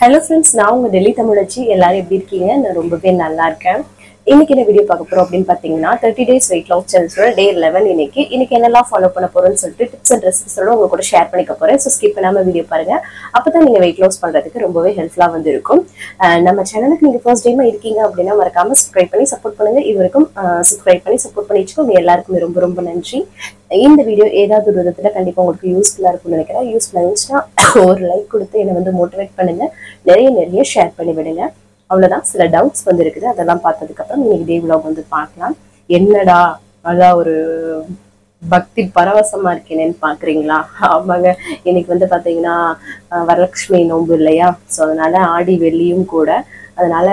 Hello friends, நான் உங்க டெல்லி தமிழச்சி. எல்லாரும் எப்படி இருக்கீங்க? நான் ரொம்பவே நல்லா இருக்கேன். இன்னைக்கு என்ன வீடியோ பார்க்க போறோம் அப்படின்னு பாத்தீங்கன்னா 30 days weight loss challenge டே 11 இன்னைக்கு என்னெல்லாம் ஃபாலோ பண்ண போறேன்னு சொல்லிட்டு டிப்ஸ் அண்ட் ரெசிபிஸோட உங்க கூட ஷேர் பண்ணிக்க போறேன். ஸோ ஸ்கிப் பண்ணாம வீடியோ பாருங்க. அப்பதான் நீங்க வெயிட் லாஸ் பண்றதுக்கு ரொம்பவே ஹெல்ப்ஃபுல்லா வந்து இருக்கும். நம்ம சேனலுக்கு நீங்க ஃபர்ஸ்ட் டைமா இருக்கீங்க அப்படின்னா மறக்காம சப்ஸ்கிரைப் பண்ணி சப்போர்ட் பண்ணுங்க. இது வரைக்கும் சப்ஸ்கிரைப் பண்ணி சப்போர்ட் பண்ணி வச்சுக்கோங்க. எல்லாருக்குமே ரொம்ப ரொம்ப நன்றி. இந்த வீடியோ ஏதாவது ஒரு விதத்துல கண்டிப்பா உங்களுக்கு யூஸ்ஃபுல்லா இருக்கும்னு நினைக்கிறேன். யூஸ்ஃபுல்லா இருந்துச்சுன்னா ஒரு லைக் கொடுத்து என்னை வந்து மோட்டிவேட் பண்ணுங்க. நிறைய ஷேர் பண்ணி விடுங்க. அவ்வளவுதான். சில டவுட்ஸ் வந்து இருக்குது, அதெல்லாம் பார்த்ததுக்கு அப்புறம் நீங்க டே vlog வந்து பார்க்கலாம். என்னடா அதான் ஒரு பக்தி பரவசமா இருக்கேனேன்னு பாக்குறீங்களா? ஆமாங்க, இன்னைக்கு வந்து பாத்தீங்கன்னா வரலட்சுமி நோன்பு இல்லையா? ஸோ அதனால ஆடி வெள்ளியும் கூட. அதனால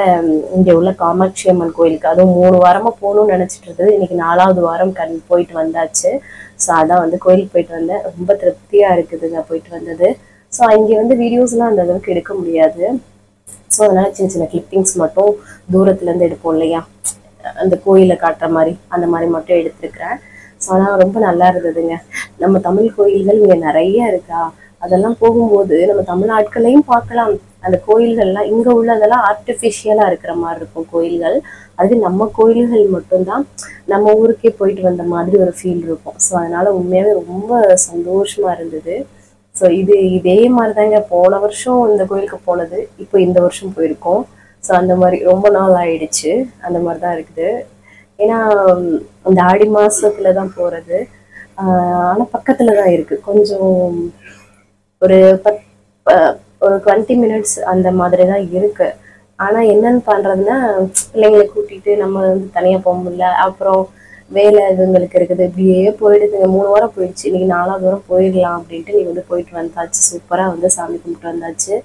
இங்க உள்ள காமாட்சி அம்மன் கோயிலுக்கு அதுவும் 3 வாரமா போகணும்னு நினைச்சிட்டு இருந்தது. இன்னைக்கு 4வது வாரம் போயிட்டு வந்தாச்சு. ஸோ அதான் வந்து கோயிலுக்கு போயிட்டு வந்தேன். ரொம்ப திருப்தியா இருக்குதுங்க போயிட்டு வந்தது. ஸோ இங்க வந்து வீடியோஸ்லாம் அந்த அளவுக்கு எடுக்க முடியாது. ஸோ அதனால சின்ன சின்ன கிளிப்பிங்ஸ் மட்டும் தூரத்துல இருந்து எடுப்போம் இல்லையா, அந்த கோயிலை காட்டுற மாதிரி அந்த மாதிரி மட்டும் எடுத்துருக்கிறேன். ஸோ ஆனால் ரொம்ப நல்லா இருந்ததுங்க. நம்ம தமிழ் கோயில்கள் இங்கே நிறைய இருக்கா, அதெல்லாம் போகும்போது நம்ம தமிழ் ஆட்களையும் பார்க்கலாம். அந்த கோயில்கள்லாம் இங்கே உள்ளதெல்லாம் ஆர்டிஃபிஷியலாக இருக்கிற மாதிரி இருக்கும் கோயில்கள். அது நம்ம கோயில்கள் மட்டும்தான் நம்ம ஊருக்கே போயிட்டு வந்த மாதிரி ஒரு ஃபீல் இருக்கும். ஸோ அதனால உண்மையாகவே ரொம்ப சந்தோஷமா இருந்தது. ஸோ இதே மாதிரி தாங்க போன வருஷம் இந்த கோயிலுக்கு போனது, இப்போ இந்த வருஷம் போயிருக்கோம். ஸோ அந்த மாதிரி ரொம்ப நாள் ஆயிடுச்சு. அந்த மாதிரி தான் இருக்குது. ஏன்னா அந்த ஆடி மாசத்துல தான் போறது. ஆனால் பக்கத்துல தான் இருக்கு. கொஞ்சம் ஒரு ஒரு 20 minutes அந்த மாதிரி தான் இருக்கு. ஆனா என்னன்னு பண்றதுன்னா, பிள்ளைங்களை கூட்டிட்டு நம்ம வந்து தனியா போக முடியல. அப்புறம் வேலை இதுங்களுக்கு இருக்குது, இப்படியே போயிடுதுங்க. 3 வாரம் போயிடுச்சு. இன்னைக்கு 4வது வாரம் போயிடலாம் அப்படின்ட்டு நீ வந்து போயிட்டு வந்தாச்சு. சூப்பரா வந்து சாமி கும்பிட்டு வந்தாச்சு.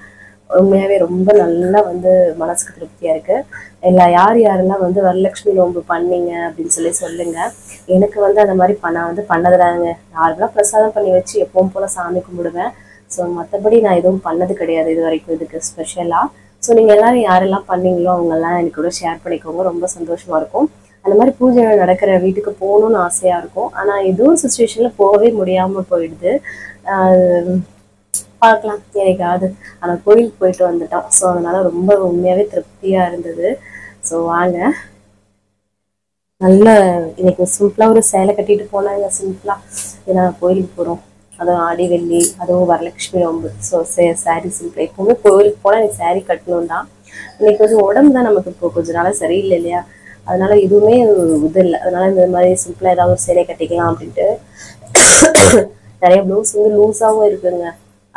உண்மையாவே ரொம்ப நல்லா வந்து மனசுக்கு திருப்தியா இருக்கு. யாரெல்லாம் வந்து வரலட்சுமி நோன்பு பண்ணீங்க அப்படின்னு சொல்லி சொல்லுங்க. எனக்கு வந்து அந்த மாதிரி பண்ணதுதாங்க. நார்மலா பிரசாதம் பண்ணி வச்சு எப்பவும் போல சாமி கும்பிடுவேன். ஸோ மற்றபடி நான் எதுவும் பண்ணது கிடையாது இது வரைக்கும் இதுக்கு ஸ்பெஷலா. ஸோ நீங்க எல்லாரும் யாரெல்லாம் பண்ணீங்களோ அவங்கெல்லாம் எனக்கு கூட ஷேர் பண்ணிக்கோங்க. ரொம்ப சந்தோஷமா இருக்கும். அந்த மாதிரி பூஜை நடக்கிற வீட்டுக்கு போகணும்னு ஆசையா இருக்கும். ஆனா ஏதோ ஒரு சுச்சுவேஷன்ல போகவே முடியாம போயிடுது. பார்க்கலாம் எனக்காவது. ஆனா கோயிலுக்கு போயிட்டு வந்துட்டோம். ஸோ அதனால ரொம்ப உண்மையாவே திருப்தியா இருந்தது. ஸோ வாங்க, நல்ல இன்னைக்கு சிம்பிளா ஒரு சேலை கட்டிட்டு போனாங்க. சிம்பிளா, ஏன்னா கோயிலுக்கு போறோம், அதுவும் ஆடி வெள்ளி, அதுவும் வரலட்சுமி நோன்பு. So sorry simple. எப்பவுமே கோயிலுக்கு போனால் எனக்கு சாரி கட்டணும் தான். இன்னைக்கு வந்து உடம்பு தான் நமக்கு இப்போ கொஞ்ச நாளா சரியில்லை இல்லையா, அதனால எதுவுமே இது இல்லை. அதனால இந்த மாதிரி சிம்பிளா ஏதாவது ஒரு சேலை கட்டிக்கலாம் அப்படின்ட்டு நிறைய ப்ளவுஸ் வந்து லூஸாவும் இருக்குங்க.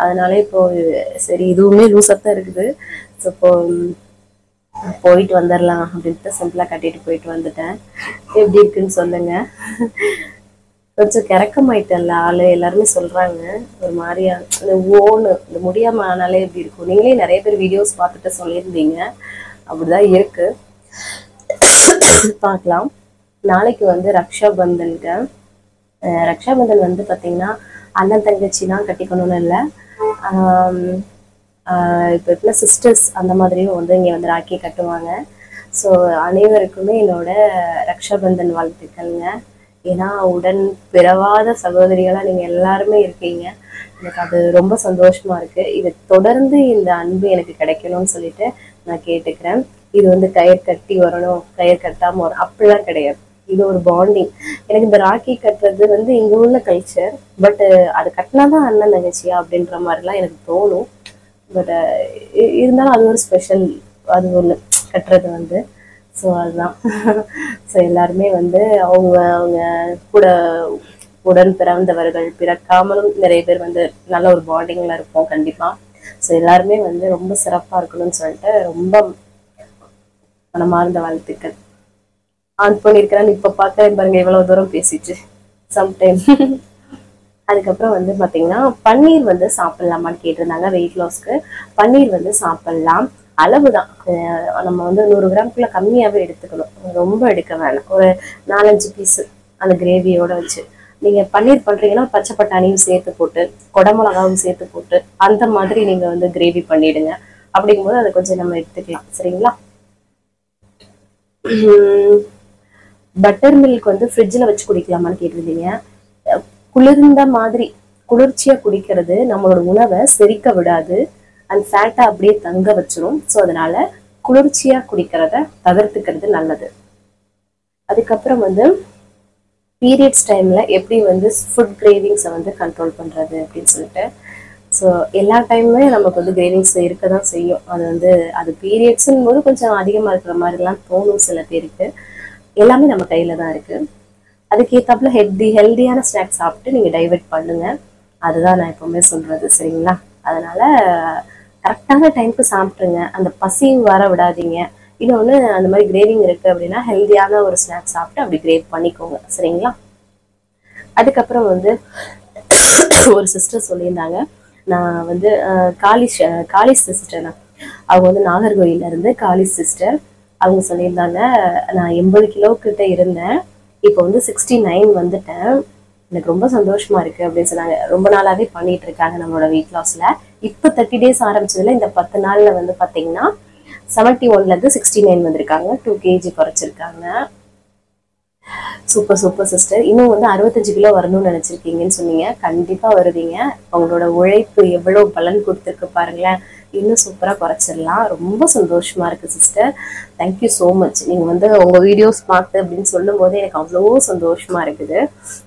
அதனால இப்போ சரி இதுவுமே லூஸா தான் இருக்குது. ஸோ இப்போ போயிட்டு வந்துடலாம் அப்படின்ட்டு சிம்பிளா கட்டிட்டு போயிட்டு வந்துட்டேன். எப்படி இருக்குன்னு சொல்லுங்க. கொஞ்சம் கிறக்கமாயிட்டேன்ல ஆளு, எல்லாருமே சொல்றாங்க ஒரு மாதிரியா. இந்த இந்த முடியாம ஆனாலே எப்படி இருக்கும். நீங்களே நிறைய பேர் வீடியோஸ் பார்த்துட்டு சொல்லியிருந்தீங்க. அப்படிதான் இருக்கு. பார்க்கலாம். நாளைக்கு வந்து ரக்ஷாபந்தனுங்க. ரக்ஷாபந்தன் வந்து பாத்தீங்கன்னா அண்ணன் தங்கச்சி தான் கட்டிக்கணும்னு இல்லை. இப்போ இருக்கிற சிஸ்டர்ஸ் அந்த மாதிரியும் வந்து இங்கே வந்து ராக்கி கட்டுவாங்க. ஸோ அனைவருக்குமே என்னோட ரக்ஷாபந்தன் வாழ்த்துக்கள்ங்க. ஏன்னா உடன் பிறவாத சகோதரிகளாக நீங்கள் எல்லாருமே இருக்கீங்க. எனக்கு அது ரொம்ப சந்தோஷமா இருக்கு. இது தொடர்ந்து இந்த அன்பு எனக்கு கிடைக்கணும்னு சொல்லிட்டு நான் கேட்டுக்கிறேன். இது வந்து கயிறு கட்டி வரணும், கயிறு கட்டாம வரும் அப்படிலாம் கிடையாது. இது ஒரு பாண்டிங். எனக்கு இந்த ராக்கி கட்டுறது வந்து இங்க உள்ள கல்ச்சர். பட் அது கட்டினாதான் அண்ணன் தங்கச்சியா அப்படின்ற மாதிரிலாம் எனக்கு தோணும். பட் இருந்தாலும் அது ஒரு ஸ்பெஷல். அது ஒன்று கட்டுறது வந்து. ஸோ அதுதான். ஸோ எல்லாருமே வந்து அவங்க அவங்க கூட உடன் பிறந்தவர்கள், பிறக்காமலும் நிறைய பேர் வந்து நல்ல ஒரு பாண்டிங்ல இருப்போம் கண்டிப்பா. ஸோ எல்லாருமே வந்து ரொம்ப சிறப்பா இருக்கணும்னு சொல்லிட்டு ரொம்ப மனமார்ந்த வாழ்த்துக்கள். ஆன் பண்ணியிருக்கிறேன்னு இப்ப பார்க்க பாருங்க எவ்வளவு தூரம் பேசிச்சு சம்டைம். அதுக்கப்புறம் வந்து பாத்தீங்கன்னா பன்னீர் வந்து சாப்பிடலாமான்னு கேட்டிருந்தாங்க. வெயிட் லாஸ்க்கு பன்னீர் வந்து சாப்பிடலாம். அளவுதான். நம்ம வந்து 100 கிராம்குள்ள கம்மியாவே எடுத்துக்கணும். ரொம்ப எடுக்க வேணாம். ஒரு 4-5 பீஸ் அந்த கிரேவியோட வச்சு நீங்க பன்னீர் பண்றீங்கன்னா பச்சை பட்டாணியும் சேர்த்து போட்டு, கொடமிளகாவும் சேர்த்து போட்டு அந்த மாதிரி நீங்க வந்து கிரேவி பண்ணிடுங்க. அப்படிங்கும்போது அதை கொஞ்சம் நம்ம எடுத்துக்கலாம். சரிங்களா? பட்டர் மில்க் வந்து ஃப்ரிட்ஜில் வச்சு குடிக்கலாமான்னு கேட்டிருந்தீங்க. குளிர்ந்த மாதிரி குளிர்ச்சியா குடிக்கிறது நம்மளோட உணவை செரிக்க விடாது. அண்ட் ஃபேட்டை அப்படியே தங்க வச்சிரும். ஸோ அதனால குளிர்ச்சியா குடிக்கிறத தவிர்த்துக்கிறது நல்லது. அதுக்கப்புறம் வந்து பீரியட்ஸ் டைம்ல எப்படி வந்து ஃபுட் கிரேவிங்ஸை வந்து கண்ட்ரோல் பண்றது அப்படின்னு சொல்லிட்டு. ஸோ எல்லா டைமுமே நமக்கு வந்து கிரேவிங்ஸ் இருக்க தான் செய்யும். அது வந்து அது பீரியட்ஸும் போது கொஞ்சம் அதிகமாக இருக்கிற மாதிரிலாம் தோணும் சில பேருக்கு. எல்லாமே நம்ம கையில தான் இருக்கு. அதுக்கேற்றாப்புல ஹெல்தியான ஸ்நாக்ஸ் சாப்பிட்டு நீங்கள் டைவர்ட் பண்ணுங்க. அதுதான் நான் எப்பவுமே சொல்றது. சரிங்களா? அதனால கரெக்டான டைமுக்கு சாப்பிட்ருங்க. அந்த பசி வர விடாதீங்க. இன்னொன்று, அந்த மாதிரி கிரேவிங் இருக்கு அப்படின்னா ஹெல்தியான ஒரு ஸ்நாக்ஸ் சாப்பிட்டு அப்படி கிரேவ் பண்ணிக்கோங்க. சரிங்களா? அதுக்கப்புறம் வந்து ஒரு சிஸ்டர் சொல்லியிருந்தாங்க, நான் வந்து காலிஸ் சிஸ்டர், அவங்க வந்து நாகர்கோயில இருந்து காலிஸ் சிஸ்டர். அவங்க சொல்லியிருந்தாங்க, நான் 80 கிலோக்கிட்ட இருந்தேன், இப்போ வந்து 69 வந்துட்டேன், எனக்கு ரொம்ப சந்தோஷமா இருக்கு அப்படின்னு சொன்னாங்க. ரொம்ப நாளாவே பண்ணிட்டு இருக்காங்க நம்மளோட வெயிட் லாஸ்ல. இப்போ 30 days ஆரம்பிச்சதுல இந்த 10 நாள்ல வந்து பாத்தீங்கன்னா 71ல இருந்து 69 வந்திருக்காங்க. 2 kg குறைச்சிருக்காங்க. Super super sister. இன்னும் வந்து 65 கிலோ வரணும்னு நினைச்சிருக்கீங்கன்னு சொன்னீங்க. கண்டிப்பா வருவீங்க. உங்களோட உழைப்பு எவ்வளவு பலன் கொடுத்துருக்கு பாருங்களேன். இன்னும் சூப்பரா குறைச்சிடலாம். ரொம்ப சந்தோஷமா இருக்கு சிஸ்டர். Thank you so much. நீங்க வந்து உங்க வீடியோஸ் பார்த்து அப்படின்னு சொல்லும் போது எனக்கு அவ்வளோ சந்தோஷமா இருக்குது.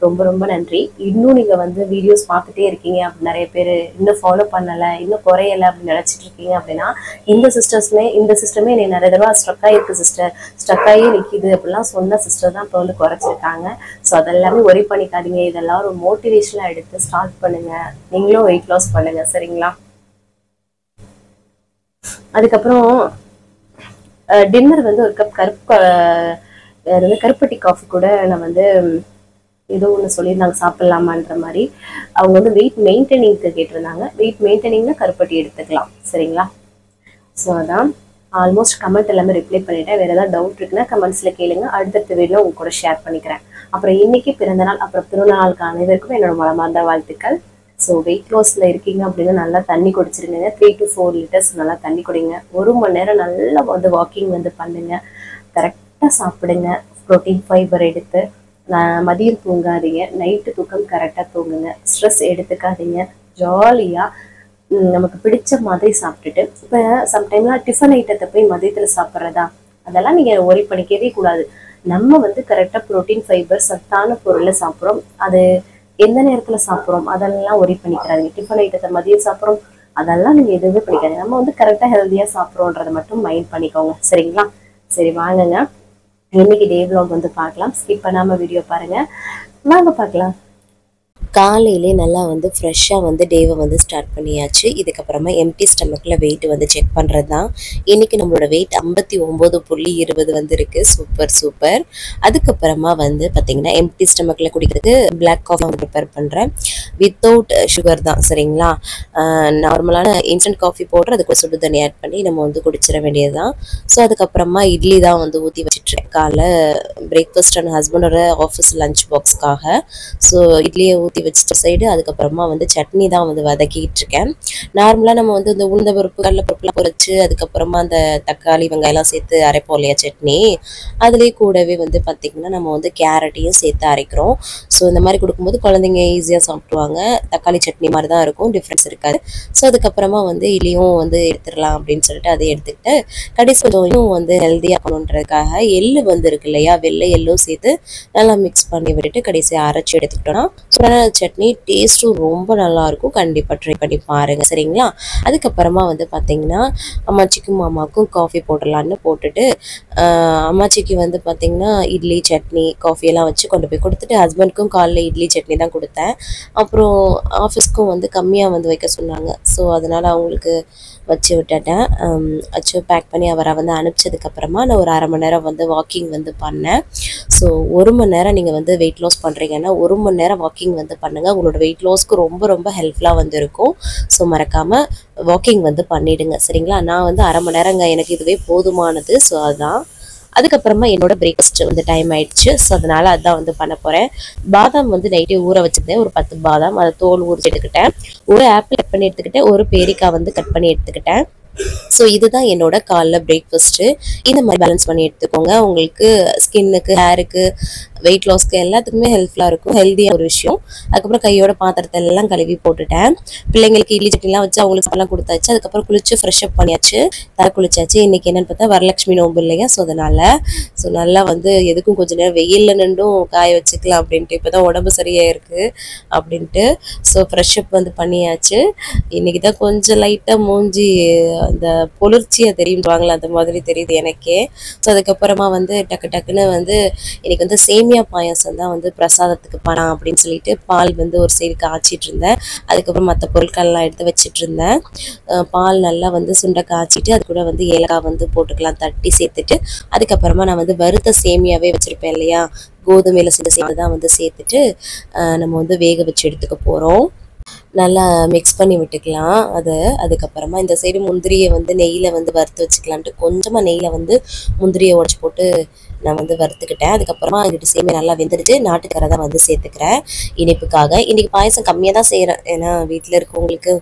ரொம்ப ரொம்ப நன்றி. இன்னும் நீங்க வந்து வீடியோஸ் பார்த்துட்டே இருக்கீங்க அப்படி, நிறைய பேர் இன்னும் ஃபாலோ பண்ணல, இன்னும் குறையல அப்படின்னு நினைச்சிட்டு இருக்கீங்க அப்படின்னா, இந்த சிஸ்டமே என்னை நிறைய தடவை ஸ்ட்ரக் ஆயிருக்கு சிஸ்டர், ஸ்ட்ரக் ஆகி நிற்கிது அப்படிலாம் சொன்ன சிஸ்டர் தான் இப்போ வந்து குறைச்சிருக்காங்க. ஸோ அதெல்லாமே ஒரி பண்ணிக்காதீங்க. இதெல்லாம் ஒரு மோட்டிவேஷனாக எடுத்து ஸ்டார்ட் பண்ணுங்க. நீங்களும் வெயிட் லாஸ் பண்ணுங்க. சரிங்களா? அதுக்கப்புறம் டின்னர் வந்து ஒரு கப் கருப்பட்டி காஃபி கூட நான் வந்து ஏதோ ஒன்று சொல்லியிருந்தாங்க சாப்பிடலாமான்ற மாதிரி. அவங்க வந்து வெயிட் மெயின்டைனிங்க்கு கேட்டிருந்தாங்க. வெயிட் மெயின்டைனிங்னா கருப்பட்டி எடுத்துக்கலாம். சரிங்களா? ஸோ அதான் ஆல்மோஸ்ட் கமெண்ட் எல்லாமே ரிப்ளை பண்ணிட்டேன். வேறு ஏதாவது டவுட் இருக்குன்னா கமெண்ட்ஸில் கேளுங்க. அடுத்தடுத்த வீடியோ உங்க கூட ஷேர் பண்ணிக்கிறேன். அப்புறம் இன்னைக்கு பிறந்தநாள், அப்புறம் திருநாளுக்கு அனைவருக்கும் என்னோட மனமார்ந்த வாழ்த்துக்கள். ஸோ வெயிட் லாஸில் இருக்கீங்க அப்படின்னா நல்லா தண்ணி குடிச்சிருங்க. 3 to 4 liters நல்லா தண்ணி குடிங்க. 1 மணி நேரம் நல்லா வந்து வாக்கிங் வந்து பண்ணுங்க. கரெக்டாக சாப்பிடுங்க. ப்ரோட்டீன் ஃபைபர் எடுத்து. மதியம் தூங்காதீங்க. நைட்டு தூக்கம் கரெக்டாக தூங்குங்க. ஸ்ட்ரெஸ் எடுத்துக்காதீங்க. ஜாலியாக நமக்கு பிடிச்ச மாதிரி சாப்பிட்டுட்டு, இப்போ சம்டைம்லாம் டிஃபன் ஐட்டத்தை போய் மதியத்தில் சாப்பிட்றதா, அதெல்லாம் நீங்கள் ஒரி பண்ணிக்கவே கூடாது. நம்ம வந்து கரெக்டாக ப்ரோட்டீன் ஃபைபர் சத்தான பொருளை சாப்பிட்றோம். அது எந்த நேரத்தில் சாப்பிட்றோம் அதெல்லாம் ஒரி பண்ணிக்கிறாங்க. டிஃபன் ஐட்டத்தை மதியம் சாப்பிட்றோம் அதெல்லாம் நீங்கள் எதுவுமே பண்ணிக்காதீங்க. நம்ம வந்து கரெக்டாக ஹெல்த்தியாக சாப்பிட்றோன்றதை மட்டும் மைண்ட் பண்ணிக்கோங்க. சரிங்களா? சரி வாங்குங்க, இன்னைக்கு டே vlog வந்து பார்க்கலாம். ஸ்கிப் பண்ணாமல் வீடியோ பாருங்கள். வாங்க பார்க்கலாம். காலையிலே நல்லா வந்து ஃப்ரெஷ்ஷாக வந்து டேவை வந்து ஸ்டார்ட் பண்ணியாச்சு. இதுக்கப்புறமா எம்டி ஸ்டமக்கில் வெயிட் வந்து செக் பண்ணுறது தான். இன்றைக்கி நம்மளோட வெயிட் 59.20 வந்து இருக்குது. Super super. அதுக்கப்புறமா வந்து பார்த்திங்கன்னா எம்டி ஸ்டமக்கில் குடிக்கிறதுக்கு பிளாக் காஃபி ப்ரிப்பேர் பண்ணுறேன். வித்தவுட் சுகர் தான். சரிங்களா? நார்மலான இன்ஸ்டன்ட் காஃபி போடுற அதுக்கு சுடு தண்ணி ஆட் பண்ணி நம்ம வந்து குடிச்சிட வேண்டியது தான். ஸோ அதுக்கப்புறமா இட்லி தான் வந்து ஊற்றி வச்சிட்ருக்கேன். காலைல பிரேக்ஃபாஸ்ட் அண்ட் ஹஸ்பண்டோட ஆஃபீஸ் லஞ்ச் பாக்ஸ்க்காக. ஸோ இட்லியை ஊற்றி வச்சிட்ட சைடு அதுக்கப்புறமா வந்து சட்னி தான் வந்து வதக்கிட்டு இருக்கேன். நார்மலாக நம்ம வந்து இந்த உளுந்த பருப்பு கடலைப்பருப்புலாம் பொரிச்சு அதுக்கப்புறமா அந்த தக்காளி வெங்காயம்லாம் சேர்த்து அரைப்போம் இல்லையா சட்னி, அதுலேயே கூடவே வந்து பார்த்திங்கன்னா நம்ம வந்து கேரட்டையும் சேர்த்து அரைக்கிறோம். ஸோ இந்த மாதிரி கொடுக்கும்போது குழந்தைங்க ஈஸியாக சாப்பிடுவாங்க. தக்காளி சட்னி மாதிரி தான் இருக்கும், டிஃப்ரென்ஸ் இருக்காது. ஸோ அதுக்கப்புறமா வந்து இட்லியும் வந்து எடுத்துடலாம் அப்படின்னு சொல்லிட்டு அதை எடுத்துக்கிட்டு கடைசி கொஞ்சம் வந்து ஹெல்த்தியாக இருக்கணுன்றதுக்காக எள்ளு வந்து இருக்கு இல்லையா, வெள்ளை எள்ளும் சேர்த்து நல்லா மிக்ஸ் பண்ணி விட்டுட்டு கடைசியாக அரைச்சி எடுத்துக்கிட்டோம்னா சூப்பரான சட்னி. டேஸ்ட்டும் ரொம்ப நல்லாயிருக்கும். கண்டிப்பாக ட்ரை பண்ணி பாருங்கள். சரிங்களா? அதுக்கப்புறமா வந்து பார்த்திங்கன்னா அம்மாச்சிக்கும் மாமாவுக்கும் காஃபி போடலான்னு போட்டுட்டு அம்மாச்சிக்கு வந்து பார்த்திங்கன்னா இட்லி சட்னி காஃபியெல்லாம் வச்சு கொண்டு போய் கொடுத்துட்டு ஹஸ்பண்டுக்கும் காலைல இட்லி சட்னி தான் கொடுத்தேன். அப்புறம் ஆஃபீஸ்க்கும் வந்து கம்மியாக வந்து வைக்க சொன்னாங்க. ஸோ அதனால் அவங்களுக்கு வச்சு விட்டுட்டேன். வச்சு பேக் பண்ணி அவரை வந்து அனுப்பிச்சதுக்கப்புறமா நான் ஒரு 1/2 மணி நேரம் வந்து வாக்கிங் வந்து பண்ணேன். ஸோ 1 மணி நேரம் நீங்கள் வந்து வெயிட் லாஸ் பண்ணுறீங்கன்னா 1 மணி நேரம் வாக்கிங் வந்து பண்ணுங்கள். உங்களோட வெயிட் லாஸ்க்கு ரொம்ப ரொம்ப ஹெல்ப்ஃபுல்லாக வந்து இருக்கும். ஸோ மறக்காமல் வாக்கிங் வந்து பண்ணிவிடுங்க. சரிங்களா? நான் வந்து 1/2 மணி நேரங்க எனக்கு இதுவே போதுமானது. ஸோ அதுதான். அதுக்கப்புறமா என்னோட பிரேக்ஃபாஸ்ட் வந்து டைம் ஆயிடுச்சு. ஸோ அதனால் அதான் வந்து பண்ண போகிறேன். பாதாம் வந்து நைட்டே ஊற வச்சுருந்தேன். ஒரு 10 பாதாம், அதை தோல் ஊற்றி எடுத்துக்கிட்டேன். ஒரு ஆப்பிள் கட் பண்ணி எடுத்துக்கிட்டேன். ஒரு பேரிக்காய் வந்து கட் பண்ணி எடுத்துக்கிட்டேன். ஸோ இதுதான் என்னோட காலைல பிரேக்ஃபாஸ்ட்டு. இந்த மாதிரி பேலன்ஸ் பண்ணி எடுத்துக்கோங்க. உங்களுக்கு ஸ்கின்னுக்கு ஹேருக்கு வெயிட் லாஸ்க்கு எல்லாத்துக்குமே ஹெல்ப்ஃபுல்லாக இருக்கும், ஹெல்த்தியாக ஒரு விஷயம். அதுக்கப்புறம் கையோட பாத்திரத்தை எல்லாம் கழுவி போட்டுட்டேன். பிள்ளைங்களுக்கு இட்லி சட்னிலாம் வச்சு அவங்களுக்கு சாப்பிட்லாம் கொடுத்தாச்சு. அதுக்கப்புறம் குளிச்சு ஃப்ரெஷ் அப் பண்ணியாச்சு, தலை குளிச்சாச்சு. இன்னைக்கு என்னன்னு பார்த்தா வரலட்சுமி நோம்பு இல்லையா, ஸோ அதனால நல்லா வந்து எதுக்கும் கொஞ்சம் நேரம் வெயிலில் நின்றும் காய வச்சுக்கலாம் அப்படின்ட்டு, இப்போ தான் உடம்பு சரியாக இருக்குது அப்படின்ட்டு. ஸோ ஃப்ரெஷ் அப் வந்து பண்ணியாச்சு. இன்னைக்கு தான் கொஞ்சம் லைட்டாக மூஞ்சி அந்த பொளிர்ச்சியாக தெரியும்வாங்களா அந்த மாதிரி தெரியுது எனக்கே. ஸோ அதுக்கப்புறமா வந்து டக்கு டக்குன்னு வந்து இன்னைக்கு வந்து சேமியா பாயாசம் தான் வந்து பிரசாதத்துக்கு பண்ணலாம் அப்படின்னு சொல்லிட்டு பால் வந்து ஒரு சைடு காய்ச்சிட்டு இருந்தேன். அதுக்கப்புறம் மற்ற பொருட்கள்லாம் எடுத்து வச்சிட்டு இருந்தேன். பால் நல்லா வந்து சுண்டை காய்ச்சிட்டு அது கூட வந்து ஏலக்காய் வந்து போட்டுக்கலாம், தட்டி சேர்த்துட்டு. அதுக்கப்புறமா நான் வந்து வறுத்த சேமியாவே வச்சிருப்பேன் இல்லையா, கோதுமையில செஞ்ச சேமியா தான் வந்து சேர்த்துட்டு நம்ம வந்து வேக வச்சு எடுத்துக்க போகிறோம். நல்லா மிக்ஸ் பண்ணி விட்டுக்கலாம் அது. அதுக்கப்புறமா இந்த சைடு முந்திரியை வந்து நெய்யில் வந்து வறுத்து வச்சுக்கலான்ட்டு கொஞ்சமாக நெய்யில் வந்து முந்திரியை உடச்சி போட்டு நான் வந்து வறுத்துக்கிட்டேன். அதுக்கப்புறமா எங்கிட்ட சேமியா நல்லா வெந்துடுச்சு, நாட்டுக்கரை தான் வந்து சேர்த்துக்கிறேன் இனிப்புக்காக. இன்றைக்கி பாயசம் கம்மியாக தான் செய்கிறேன், ஏன்னா வீட்டில் இருக்கவங்களுக்கு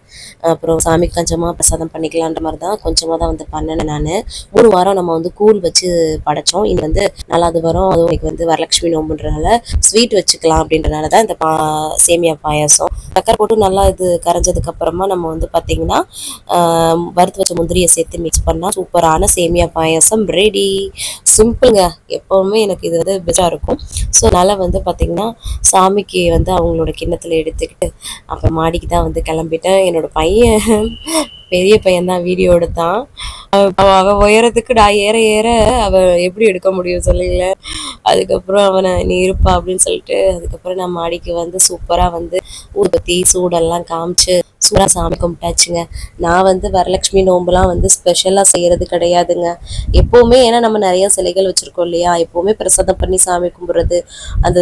அப்புறம் சாமிக்கு கொஞ்சமாக பிரசாதம் பண்ணிக்கலான்ற மாதிரி தான் கொஞ்சமாக தான் வந்து பண்ணினேன் நான். 3 வாரம் நம்ம வந்து கூழ் வச்சு படைச்சோம். இது வந்து 4வது வாரம், அதுவும் இன்னைக்கு வந்து வரலட்சுமி நோம்புன்றனால ஸ்வீட் வச்சுக்கலாம் அப்படின்றனால தான் இந்த சேமியா பாயாசம். சக்கரை போட்டு நல்லா இது கரைஞ்சதுக்கு அப்புறமா நம்ம வந்து பார்த்தீங்கன்னா வறுத்து வச்ச முந்திரியை சேர்த்து மிக்ஸ் பண்ணால் சூப்பரான சேமியா பாயாசம் ரெடி. சிம்பிளுங்க, எப்போவுமே எனக்கு இது வந்து பெஸ்ட்டாக இருக்கும். ஸோ அதனால் வந்து பார்த்திங்கன்னா சாமிக்கு வந்து அவங்களோட கிண்ணத்தில் எடுத்துக்கிட்டு அப்புறம் மாடிக்கு தான் வந்து கிளம்பிட்டேன். என்னோட பையன் பெரிய பையன்தான், வீடியோ எடுத்தான். அவன் உயரத்துக்கு நான் ஏற ஏற அவன் எப்படி எடுக்க முடியும் சொல்லுங்களேன். அதுக்கப்புறம் அவனை நீ இருப்பா அப்படின்னு சொல்லிட்டு அதுக்கப்புறம் நான் மாடிக்கு வந்து சூப்பராக வந்து ஊதுபத்தி சூடெல்லாம் காமிச்சு சூடாக சாமி கும்பிட்டாச்சுங்க. நான் வந்து வரலட்சுமி நோம்புலாம் வந்து ஸ்பெஷலாக செய்கிறது கிடையாதுங்க எப்போவுமே, ஏன்னா நம்ம நிறைய சிலைகள் வச்சுருக்கோம் இல்லையா, எப்போவுமே பிரசாதம் பண்ணி சாமி கும்பிட்றது, அந்த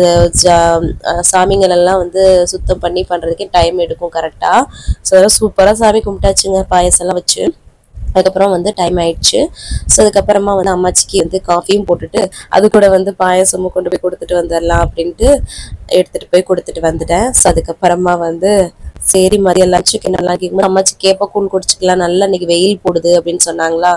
சாமிங்களெல்லாம் வந்து சுத்தம் பண்ணி பண்ணுறதுக்கே டைம் எடுக்கும் கரெக்டாக. ஸோ அதெல்லாம் சூப்பராக சாமி கும்பிட்டாச்சுங்க பாயசம்லாம் வச்சு. அதுக்கப்புறம் வந்து டைம் ஆயிடுச்சு. ஸோ அதுக்கப்புறமா வந்து அம்மாச்சிக்கு வந்து காஃபியும் போட்டுட்டு அது கூட வந்து பாயசமும் கொண்டு போய் கொடுத்துட்டு வந்துடலாம் அப்படின்ட்டு எடுத்துகிட்டு போய் கொடுத்துட்டு வந்துட்டேன். ஸோ அதுக்கப்புறமா வந்து சரி மதியம் லஞ்சுக்கு என்னெல்லாம் கேட்கும்போது அம்மாச்சி கேப்ப கூழ் குடிச்சிக்கலாம், நல்லா இன்னைக்கு வெயில் போடுது அப்படின்னு சொன்னாங்களா.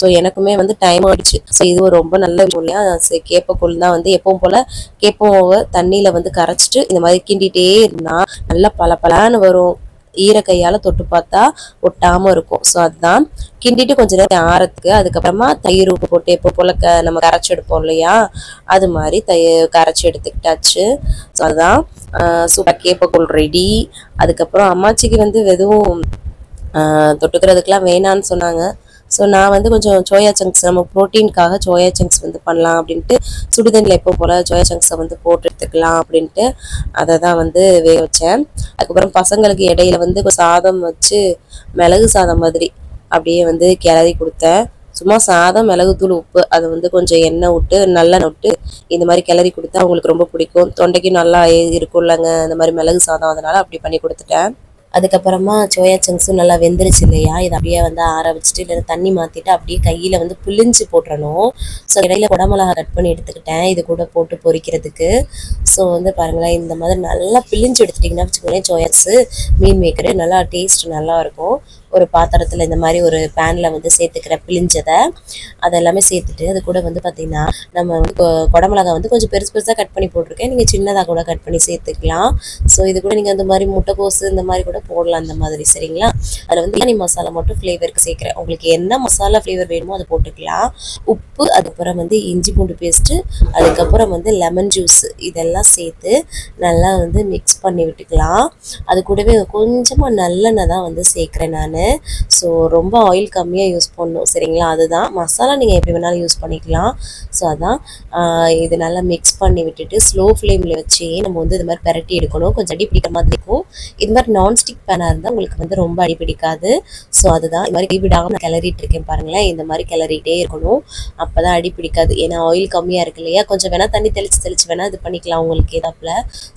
ஸோ எனக்குமே வந்து டைம் ஆயிடுச்சு. ஸோ இது ரொம்ப நல்ல விஷயம் இல்லையா. கேப்ப கூழ் தான் வந்து எப்பவும் போல் கேப்பமாவை தண்ணியில் வந்து கரைச்சிட்டு இந்த மாதிரி கிண்டிகிட்டே இருந்தால் நல்லா பளபளன்னு வரும். ஈர கையால் தொட்டு பார்த்தா ஒட்டாமல் இருக்கும். ஸோ அதுதான் கிண்டிட்டு கொஞ்சம் நேரம் ஆறத்துக்கு. அதுக்கப்புறமா தயிர் உப்பு போட்டு எப்போ போல் நம்ம கரைச்சி எடுப்போம் இல்லையா, அது மாதிரி கரைச்சி எடுத்துக்கிட்டாச்சு. ஸோ அதுதான் சூப்பர் கேப்பக்கூழ் ரெடி. அதுக்கப்புறம் அம்மாச்சிக்கு வந்து வெறும் தொட்டுக்கிறதுக்கெலாம் வேணான்னு சொன்னாங்க. ஸோ நான் வந்து கொஞ்சம் சோயா சங்க்ஸ், நம்ம ப்ரோட்டீனுக்காக சோயா சங்க்ஸ் வந்து பண்ணலாம் அப்படின்ட்டு சுடுதண்ணில் எப்போ போல் சோயா சங்க்ஸை வந்து போட்டு எடுத்துக்கலாம் அப்படின்ட்டு அதை தான் வந்து வேக வச்சேன். அதுக்கப்புறம் பசங்களுக்கு இடையில வந்து சாதம் வச்சு மிளகு சாதம் மாதிரி அப்படியே வந்து கிளறி கொடுத்தேன். சும்மா சாதம், மிளகுத்தூள், உப்பு, அதை வந்து கொஞ்சம் எண்ணெய் விட்டு நல்லெண்ணெய் விட்டு இந்த மாதிரி கிளறி கொடுத்தா அவங்களுக்கு ரொம்ப பிடிக்கும். தொண்டைக்கு நல்லா இருக்கும்லங்க இந்த மாதிரி மிளகு சாதம், அதனால் அப்படி பண்ணி கொடுத்துட்டேன். அதுக்கப்புறமா சோயா சங்க்ஸும் நல்லா வெந்துருச்சு இல்லையா, இதை அப்படியே வந்து ஆற வச்சுட்டு இல்லை தண்ணி மாற்றிட்டு அப்படியே கையில் வந்து புளிஞ்சு போட்டுறணும். ஸோ இடையில குடமிளகா கட் பண்ணி எடுத்துக்கிட்டேன் இது கூட போட்டு பொரிக்கிறதுக்கு. ஸோ வந்து பாருங்களேன், இந்த மாதிரி நல்லா பிழிஞ்சு எடுத்துட்டிங்கன்னா வச்சுக்கோங்களேன், சோயாஸு மீன் மேக்கரு நல்லா டேஸ்ட் நல்லாயிருக்கும். ஒரு பாத்திரத்தில் இந்த மாதிரி ஒரு பேனில் வந்து சேர்த்துக்கிறேன் பிழிஞ்சதை. அதெல்லாமே சேர்த்துட்டு அது கூட வந்து பார்த்திங்கன்னா நம்ம வந்து குடமிளகா வந்து கொஞ்சம் பெருசு பெருசாக கட் பண்ணி போட்டிருக்கேன், நீங்கள் சின்னதாக கூட கட் பண்ணி சேர்த்துக்கலாம். ஸோ இது கூட நீங்கள் அந்த மாதிரி முட்டைக்கோசு இந்த மாதிரி கூட போடலாம் அந்த மாதிரி, சரிங்களா. அதில் வந்து பிரியாணி மசாலா மட்டும் ஃப்ளேவருக்கு சேர்க்குறேன். உங்களுக்கு என்ன மசாலா ஃப்ளேவர் வேணுமோ அதை போட்டுக்கலாம். உப்பு, அதுக்கப்புறம் வந்து இஞ்சி பூண்டு பேஸ்ட்டு, அதுக்கப்புறம் வந்து லெமன் ஜூஸ், இதெல்லாம் சேர்த்து நல்லா வந்து மிக்ஸ் பண்ணி விட்டுக்கலாம். அது கூடவே கொஞ்சமாக நல்லெண்ணெய் தான் வந்து சேர்க்குறேன் நான். ஸோ ரொம்ப ஆயில் கம்மியாக யூஸ் பண்ணணும், சரிங்களா. அதுதான் மசாலா நீங்கள் எப்படி வேணாலும் யூஸ் பண்ணிக்கலாம். ஸோ அதான் இது நல்லா மிக்ஸ் பண்ணி விட்டுட்டு ஸ்லோ ஃப்ளேமில் வச்சு நம்ம வந்து இது மாதிரி பரட்டி எடுக்கணும். கொஞ்சம் அடி பிடிக்கிற மாதிரி இருக்கும். இது மாதிரி நான்ஸ்டிக் பேனாக இருந்தால் உங்களுக்கு வந்து ரொம்ப அடி பிடிக்காது. ஸோ அதுதான் இது மாதிரி கைவிடாமல் நான் கிளறிட்டு இருக்கேன் பாருங்களேன். இந்த மாதிரி கிளறிட்டே இருக்கணும், அப்போ தான் அடி பிடிக்காது. ஏன்னா ஆயில் கம்மியாக இருக்கு இல்லையா, கொஞ்சம் வேணால் தண்ணி தெளித்து வேணால் இது பண்ணிக்கலாம் உங்களுக்கு ஏதாப்பில்.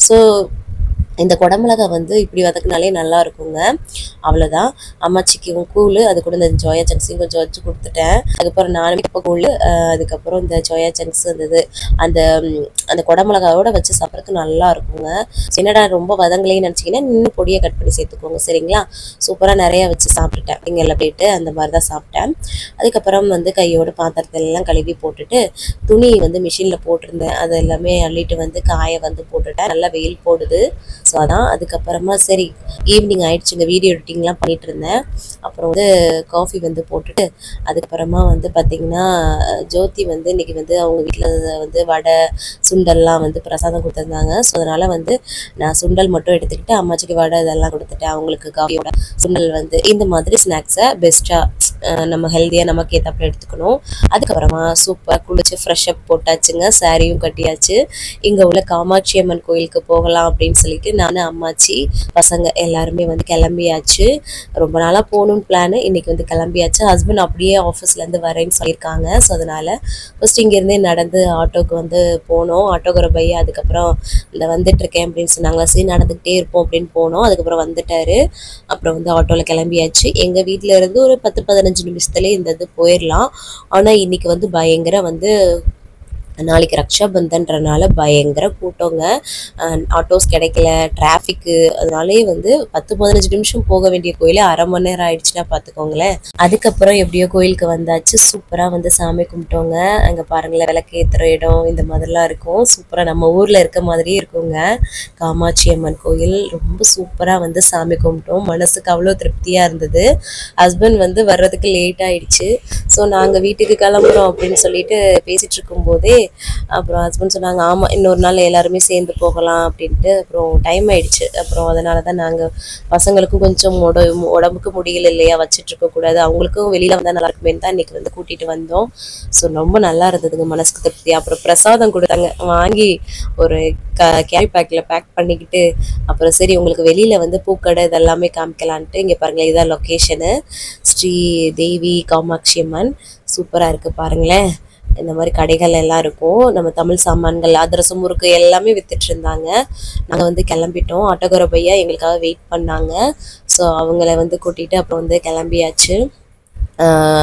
ஸோ இந்த குடமிளகா வந்து இப்படி வதக்குனாலே நல்லா இருக்குங்க. அவ்வளோதான். அம்மாச்சிக்கு கூழ், அது கூட இந்த சோயா சங்க்ஸையும் கொஞ்சம் வச்சு கொடுத்துட்டேன். அதுக்கப்புறம் நானும் இப்போ கூழ், அதுக்கப்புறம் இந்த சோயா சங்க்ஸ் இருந்தது. அந்த அந்த குடமிளகாவோட வச்சு சாப்பிட்றதுக்கு நல்லா இருக்குங்க. என்னடா ரொம்ப வதங்கலைன்னு நினச்சிங்கன்னா இன்னும் பொடியை கட் பண்ணி சேர்த்துக்கோங்க சரிங்களா. சூப்பராக நிறையா வச்சு சாப்பிட்டுட்டேன். இங்கெல்லாம் போயிட்டு அந்த மாதிரி தான் சாப்பிட்டேன். அதுக்கப்புறம் வந்து கையோட பாத்திரத்தெல்லாம் கழுவி போட்டுட்டு துணி வந்து மிஷினில் போட்டிருந்தேன். அது எல்லாமே அள்ளிட்டு வந்து காய வந்து போட்டுட்டேன். நல்லா வெயில் போடுது. ஸோ அதான். அதுக்கப்புறமா சரி ஈவினிங் ஆயிடுச்சுங்க. வீடியோ எடிட்டிங்லாம் பண்ணிட்டு இருந்தேன். அப்புறம் வந்து காஃபி வந்து போட்டுட்டு அதுக்கப்புறமா வந்து பார்த்திங்கன்னா ஜோதி வந்து இன்றைக்கி வந்து அவங்க வீட்டில் வந்து வடை சுண்டல்லாம் வந்து பிரசாதம் கொடுத்துருந்தாங்க. ஸோ அதனால் வந்து நான் சுண்டல் மட்டும் எடுத்துக்கிட்டு அம்மாச்சிக்கு வடை இதெல்லாம் கொடுத்துட்டேன். அவங்களுக்கு காஃபியோட சுண்டல் வந்து இந்த மாதிரி ஸ்நாக்ஸை பெஸ்ட்டாக நம்ம ஹெல்த்தியாக நமக்கு ஏற்றாப்புல எடுத்துக்கணும். அதுக்கப்புறமா சூப்பராக குளிச்சு ஃப்ரெஷ்அப் போட்டாச்சுங்க. சாரியும் கட்டியாச்சு. இங்கே உள்ள காமாட்சி அம்மன் கோயிலுக்கு போகலாம் அப்படின்னு சொல்லிட்டு நான் அம்மாச்சி பசங்க எல்லாருமே வந்து கிளம்பியாச்சு. ரொம்ப நாளாக போகணுன்னு பிளானு. இன்றைக்கி வந்து கிளம்பியாச்சு. ஹஸ்பண்ட் அப்படியே ஆஃபீஸ்லேருந்து வரேன்னு சொல்லியிருக்காங்க. ஸோ அதனால் ஃபஸ்ட் இங்கேருந்தே நடந்து ஆட்டோவுக்கு வந்து போனோம். ஆட்டோகிற பையா அதுக்கப்புறம் இந்த வந்துட்டுருக்கேன் அப்படின்னு சொன்னாங்களா. சரி நடந்துக்கிட்டே இருப்போம் அப்படின்னு போனோம். அதுக்கப்புறம் வந்துட்டார். அப்புறம் வந்து ஆட்டோவில் கிளம்பியாச்சு. எங்கள் வீட்டில் இருந்து ஒரு 10-15 நிமிஷத்துலேயே இந்த இது போயிடலாம். ஆனால் இன்றைக்கி வந்து பயங்கர வந்து நாளைக்கு ரக்ஷாபந்தன்றனால பயங்கர கூட்டங்க. ஆட்டோஸ் கிடைக்கல, டிராஃபிக்கு. அதனாலே வந்து 10-15 நிமிஷம் போக வேண்டிய கோயிலே அரை மணி நேரம் ஆயிடுச்சுன்னா பார்த்துக்கோங்களேன். அதுக்கப்புறம் எப்படியோ கோயிலுக்கு வந்தாச்சு. சூப்பராக வந்து சாமி கும்பிட்டோங்க. அங்கே பாருங்களேன் விளக்கு ஏற்றுற இடம் இந்த மாதிரிலாம் இருக்கும். சூப்பராக நம்ம ஊரில் இருக்க மாதிரியே இருக்குங்க. காமாட்சி அம்மன் கோயில் ரொம்ப சூப்பராக வந்து சாமி கும்பிட்டோம். மனசுக்கு அவ்வளோ திருப்தியாக இருந்தது. ஹஸ்பண்ட் வந்து வர்றதுக்கு லேட் ஆகிடுச்சு. ஸோ நாங்கள் வீட்டுக்கு கிளம்புறோம் அப்படின்னு சொல்லிட்டு பேசிகிட்டு இருக்கும்போதே அப்புறம் ஹஸ்பண்ட் சொன்னாங்க ஆமாம் இன்னொரு நாள் எல்லாருமே சேர்ந்து போகலாம் அப்படின்ட்டு. அப்புறம் டைம் ஆயிடுச்சு. அப்புறம் அதனால தான் நாங்கள் பசங்களுக்கும் கொஞ்சம் உடம்புக்கு முடியல இல்லையா, வச்சுட்டு இருக்கக்கூடாது, அவங்களுக்கும் வெளியில் வந்தால் நல்லா இருக்குமேன்னு தான் இன்றைக்கி வந்து கூட்டிகிட்டு வந்தோம். ஸோ ரொம்ப நல்லா இருந்ததுங்க, மனசுக்கு திருப்தி. அப்புறம் பிரசாதம் கொடுத்தாங்க, வாங்கி ஒரு கேரி பேக்கில் பேக் பண்ணிக்கிட்டு அப்புறம் சரி உங்களுக்கு வெளியில் வந்து பூக்கடை இதெல்லாமே காமிக்கலான்ட்டு. இங்கே பாருங்களேன் இதான் லொக்கேஷனு. ஸ்ரீ தேவி காமாட்சி அம்மன் சூப்பராக இருக்குது பாருங்களேன். இந்த மாதிரி கடைகள் எல்லாம் இருக்கும். நம்ம தமிழ் சாமான்கள் அதிரசம் முறுக்கு எல்லாமே வித்துட்டு இருந்தாங்க. நாங்கள் வந்து கிளம்பிட்டோம். ஆட்டோகிற பையா எங்களுக்காக வெயிட் பண்ணாங்க. ஸோ அவங்கள வந்து கூட்டிகிட்டு அப்புறம் வந்து கிளம்பியாச்சு.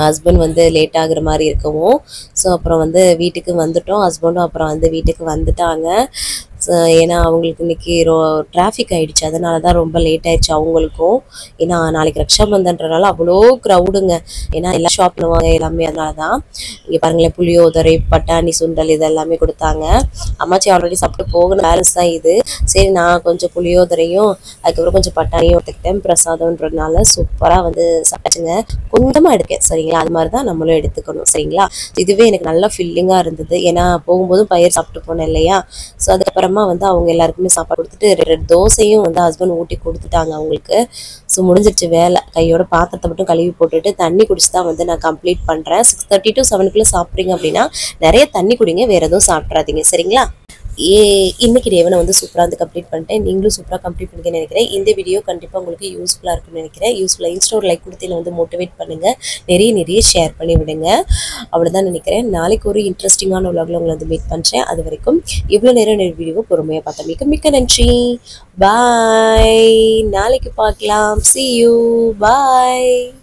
ஹஸ்பண்ட் வந்து லேட் ஆகுற மாதிரி இருக்கவும் ஸோ அப்புறம் வந்து வீட்டுக்கு வந்துட்டோம். ஹஸ்பண்டும் அப்புறம் வந்து வீட்டுக்கு வந்துட்டாங்க. ஏன்னா அவங்களுக்கு இன்றைக்கி டிராஃபிக் ஆகிடுச்சு. அதனால தான் ரொம்ப லேட் ஆகிடுச்சு அவங்களுக்கும். ஏன்னா நாளைக்கு ரக்ஷாபந்தன்றனால அவ்வளோ க்ரௌடுங்க. ஏன்னா எல்லாம் ஷாப் பண்ணுவாங்க எல்லாமே. அதனால தான் இங்கே பாருங்களேன் புளியோதரை பட்டாணி சுண்டல் இதெல்லாமே கொடுத்தாங்க. அம்மாச்சி ஆல்ரெடி சாப்பிட்டு போகணும், பேலன்ஸ் தான் இது. சரி நான் கொஞ்சம் புளியோதரையும் அதுக்கப்புறம் கொஞ்சம் பட்டாணியும் எடுத்துக்கிட்டேன். பிரசாதம்ன்றதுனால சூப்பராக வந்து சாப்பிட்டுங்க. கொஞ்சமாக எடுக்கேன் சரிங்களா. அது மாதிரி தான் நம்மளும் எடுத்துக்கணும் சரிங்களா. இதுவே எனக்கு நல்லா ஃபில்லிங்காக இருந்தது. ஏன்னா போகும்போதும் பயிர் சாப்பிட்டு போனேன் இல்லையா. ஸோ அதுக்கப்புறமா வந்து அவங்க எல்லாருக்குமே சாப்பாடு கொடுத்துட்டு 2 தோசையும் வந்து ஹஸ்பண்ட் ஊட்டி கொடுத்துட்டாங்க அவங்களுக்கு. ஸோ முடிஞ்சிடுச்சு வேலை. கையோட பாத்திரத்தை மட்டும் கழுவி போட்டுட்டு தண்ணி குடிச்சு தான் வந்து நான் கம்ப்ளீட் பண்ணுறேன். 6:30 to 7 சாப்பிட்றீங்க அப்படின்னா நிறைய தண்ணி குடிங்க, வேறு எதுவும் சாப்பிட்றாதீங்க சரிங்களா. இன்னைக்கு டேவை நான் வந்து சூப்பராக வந்து கம்ப்ளீட் பண்ணிட்டேன். நீங்களும் சூப்பராக கம்ப்ளீட் பண்ணிக்க நினைக்கிறேன். இந்த வீடியோ கண்டிப்பாக உங்களுக்கு யூஸ்ஃபுல்லாக இருக்குன்னு நினைக்கிறேன். யூஸ்ஃபுல்லாக இன்ஸ்டா ஒரு லைக் கொடுத்து வந்து மோட்டிவேட் பண்ணுங்கள், நிறைய ஷேர் பண்ணி விடுங்க. அவ்வளோதான் நினைக்கிறேன். நாளைக்கு ஒரு இன்ட்ரெஸ்டிங்கான உலகில் உங்களை வந்து மீட் பண்ணுறேன். அது வரைக்கும் இவ்வளோ நேரம் வீடியோவை பொறுமையாக பார்த்தா மிக்க நன்றி. பாய். நாளைக்கு பார்க்கலாம். See you. Bye.